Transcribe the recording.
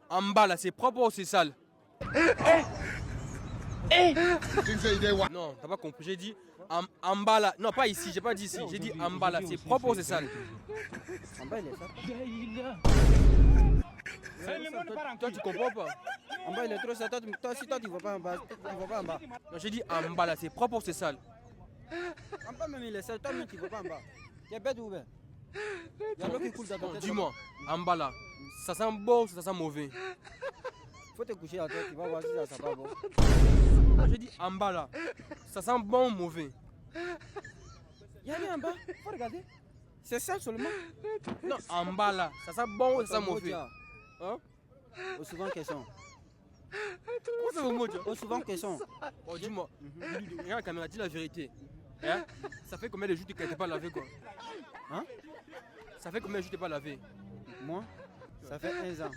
En bas là, c'est propre ou c'est sale? Non, t'as pas compris. J'ai dit en bas là. Non, pas ici, j'ai pas dit ici. J'ai dit en bas là, c'est propre ou c'est sale? En bas, il est sale. Toi, tu comprends pas? En bas, il est trop sale. Si toi, tu ne vas pas en bas, tu ne vas pas en bas. Non, j'ai dit en bas là, c'est propre ou c'est sale? En bas, même, il est sale. Toi, même, tu ne vas pas en bas. Tu es bête ou bien? Il y a l'eau qui coule dans ta tête. Dis-moi, en bas là, ça sent bon ou ça sent mauvais? Faut te coucher à toi, tu vas voir si ça sent pas bon. Non, j'ai dit en bas là, ça sent bon ou mauvais? Il y a rien en bas, faut regarder. C'est sale seulement. Non, en bas là, ça sent bon ou ça sent mauvais? Hein? Au souvent question. Comment ça va, Modia? Au souvent question. Oh, dis-moi, regarde la caméra, dis la vérité. Hein? Ça fait combien de jours que tu n'es pas lavé quoi? Hein? Ça fait combien de jours que tu n'es pas lavé? Moi, ça fait 1 an.